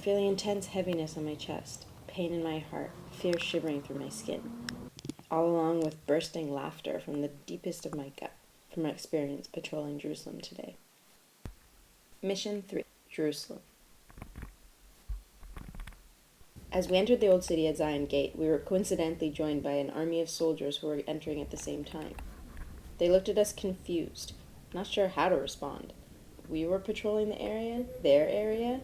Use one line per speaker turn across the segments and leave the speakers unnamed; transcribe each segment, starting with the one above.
feeling intense heaviness on my chest, pain in my heart, fear shivering through my skin, all along with bursting laughter from the deepest of my gut from my experience patrolling Jerusalem today. Mission 3, Jerusalem. As we entered the old city at Zion Gate, we were coincidentally joined by an army of soldiers who were entering at the same time. They looked at us confused, not sure how to respond. We were patrolling the area, their area,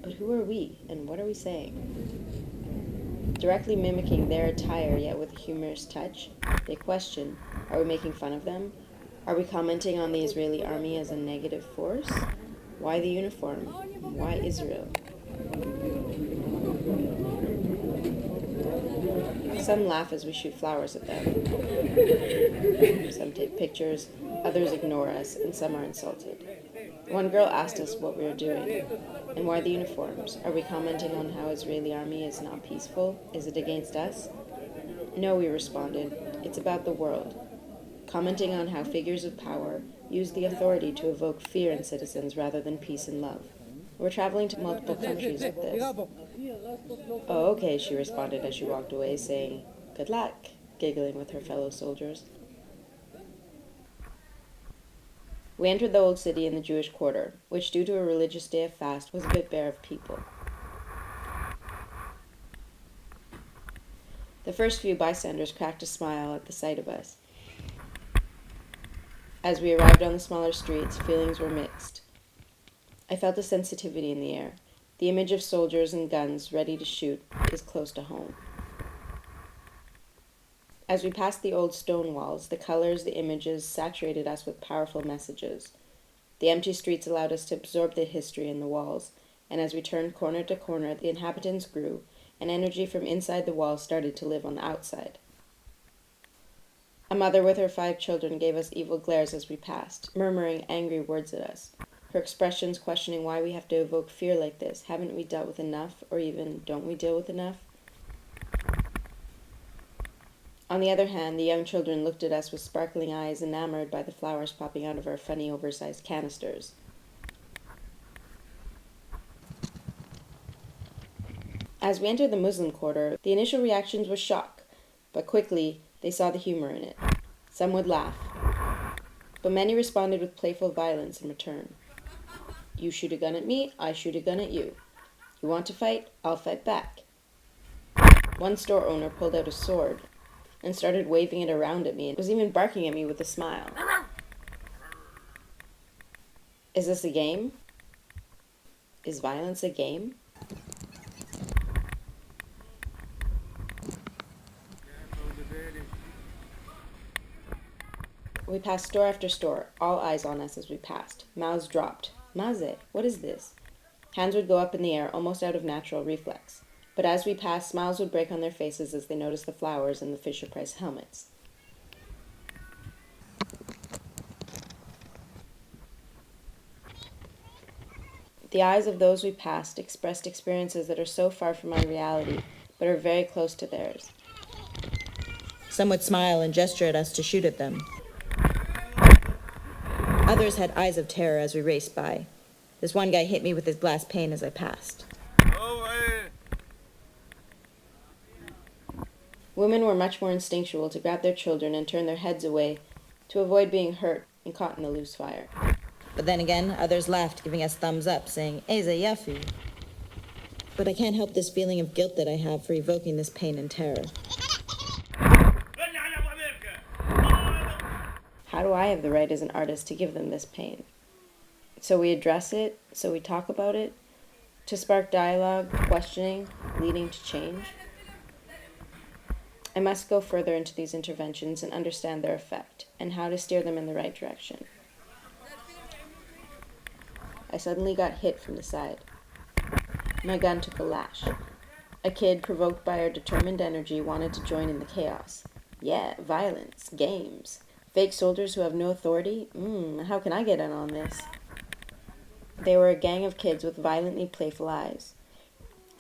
but who are we, and what are we saying? Directly mimicking their attire, yet with a humorous touch, they question, are we making fun of them? Are we commenting on the Israeli army as a negative force? Why the uniform? Why Israel? Some laugh as we shoot flowers at them. Some take pictures, others ignore us, and some are insulted. One girl asked us what we were doing, and why the uniforms. Are we commenting on how Israeli army is not peaceful? Is it against us? No, we responded. It's about the world. Commenting on how figures of power use the authority to evoke fear in citizens rather than peace and love. We're traveling to multiple countries with this. Oh, okay, she responded as she walked away, saying, good luck, giggling with her fellow soldiers. We entered the old city in the Jewish quarter, which due to a religious day of fast was a bit bare of people. The first few bystanders cracked a smile at the sight of us. As we arrived on the smaller streets, feelings were mixed. I felt a sensitivity in the air. The image of soldiers and guns ready to shoot is close to home. As we passed the old stone walls, the colors, the images saturated us with powerful messages. The empty streets allowed us to absorb the history in the walls, and as we turned corner to corner, the inhabitants grew, and energy from inside the walls started to live on the outside. A mother with her 5 children gave us evil glares as we passed, murmuring angry words at us. Her expressions questioning why we have to evoke fear like this. Haven't we dealt with enough, or even don't we deal with enough? On the other hand, the young children looked at us with sparkling eyes, enamored by the flowers popping out of our funny oversized canisters. As we entered the Muslim quarter, the initial reactions were shock, but quickly they saw the humor in it. Some would laugh, but many responded with playful violence in return. You shoot a gun at me, I shoot a gun at you. You want to fight? I'll fight back. One store owner pulled out a sword and started waving it around at me and was even barking at me with a smile. Is this a game? Is violence a game? We passed store after store, all eyes on us as we passed. Mouths dropped. Maze, what is this? Hands would go up in the air, almost out of natural reflex. But as we passed, smiles would break on their faces as they noticed the flowers and the fisher-prise helmets. The eyes of those we passed expressed experiences that are so far from our reality, but are very close to theirs. Some would smile and gesture at us to shoot at them. Others had eyes of terror as we raced by. This one guy hit me with his glass pane as I passed. Women were much more instinctual to grab their children and turn their heads away to avoid being hurt and caught in the loose fire. But then again, others laughed, giving us thumbs up, saying, Eza Yafi. But I can't help this feeling of guilt that I have for evoking this pain and terror. How do I have the right as an artist to give them this pain? So we address it, so we talk about it, to spark dialogue, questioning, leading to change. I must go further into these interventions and understand their effect, and how to steer them in the right direction. I suddenly got hit from the side. My gun took a lash. A kid, provoked by our determined energy, wanted to join in the chaos. Yeah, violence, games. Fake soldiers who have no authority? How can I get in on this? They were a gang of kids with violently playful eyes.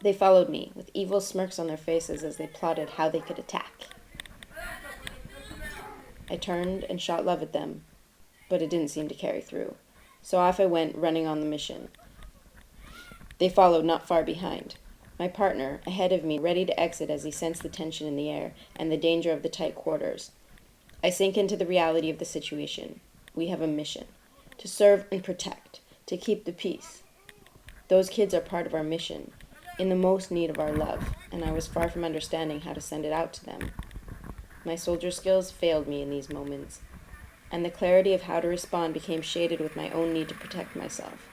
They followed me, with evil smirks on their faces as they plotted how they could attack. I turned and shot love at them, but it didn't seem to carry through. So off I went, running on the mission. They followed not far behind. My partner, ahead of me, ready to exit as he sensed the tension in the air and the danger of the tight quarters. I sink into the reality of the situation. We have a mission: to serve and protect, to keep the peace. Those kids are part of our mission, in the most need of our love, and I was far from understanding how to send it out to them. My soldier skills failed me in these moments, and the clarity of how to respond became shaded with my own need to protect myself.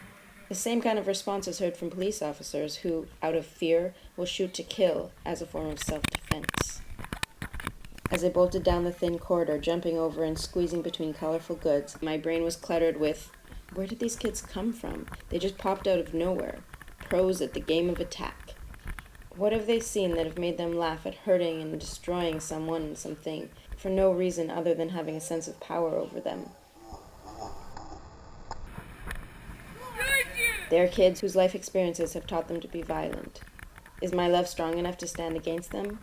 The same kind of response is heard from police officers who, out of fear, will shoot to kill as a form of self-defense. As I bolted down the thin corridor, jumping over and squeezing between colorful goods, my brain was cluttered with, where did these kids come from? They just popped out of nowhere. Pros at the game of attack. What have they seen that have made them laugh at hurting and destroying someone and something for no reason other than having a sense of power over them? They are kids whose life experiences have taught them to be violent. Is my love strong enough to stand against them?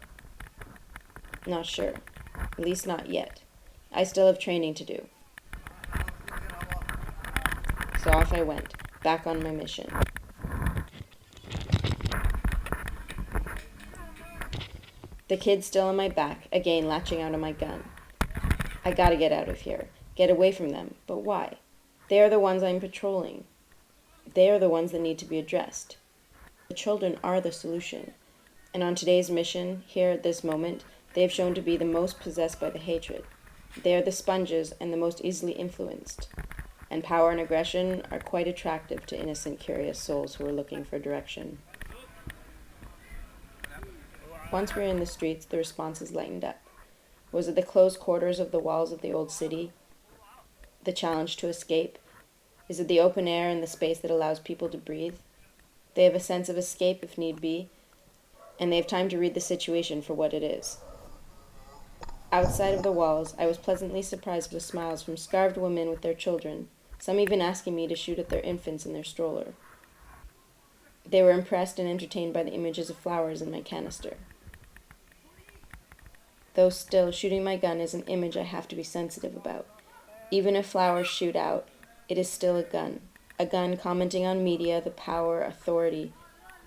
Not sure. At least not yet. I still have training to do. So off I went, back on my mission. The kid still on my back, again latching out on my gun. I gotta get out of here. Get away from them. But why? They are the ones I'm patrolling. They are the ones that need to be addressed. The children are the solution. And on today's mission, here at this moment, they have shown to be the most possessed by the hatred. They are the sponges and the most easily influenced. And power and aggression are quite attractive to innocent, curious souls who are looking for direction. Once we were in the streets, the responses lightened up. Was it the closed quarters of the walls of the old city? The challenge to escape? Is it the open air and the space that allows people to breathe? They have a sense of escape if need be, and they have time to read the situation for what it is. Outside of the walls, I was pleasantly surprised with smiles from scarved women with their children, some even asking me to shoot at their infants in their stroller. They were impressed and entertained by the images of flowers in my canister. Though still, shooting my gun is an image I have to be sensitive about. Even if flowers shoot out, it is still a gun commenting on media, the power, authority.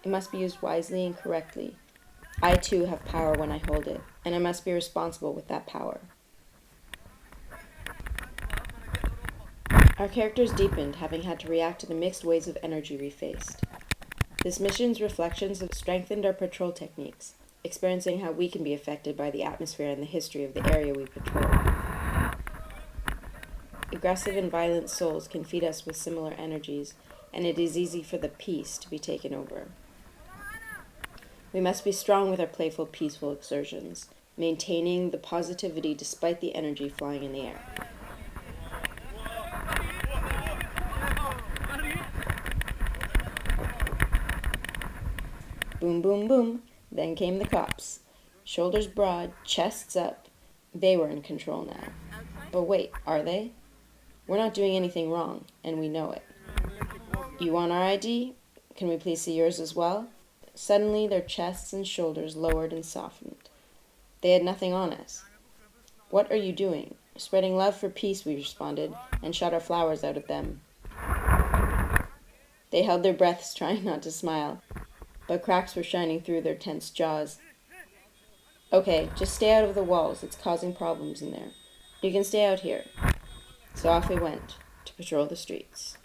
It must be used wisely and correctly. I too have power when I hold it, and I must be responsible with that power. Our characters deepened, having had to react to the mixed waves of energy we faced. This mission's reflections have strengthened our patrol techniques, experiencing how we can be affected by the atmosphere and the history of the area we patrol. Aggressive and violent souls can feed us with similar energies, and it is easy for the peace to be taken over. We must be strong with our playful, peaceful exertions, maintaining the positivity despite the energy flying in the air. Boom, boom, boom. Then came the cops. Shoulders broad, chests up. They were in control now. But wait, are they? We're not doing anything wrong, and we know it. You want our ID? Can we please see yours as well? Suddenly, their chests and shoulders lowered and softened. They had nothing on us. What are you doing? Spreading love for peace, we responded, and shot our flowers out at them. They held their breaths, trying not to smile, but cracks were shining through their tense jaws. Okay, just stay out of the walls. It's causing problems in there. You can stay out here. So off we went to patrol the streets.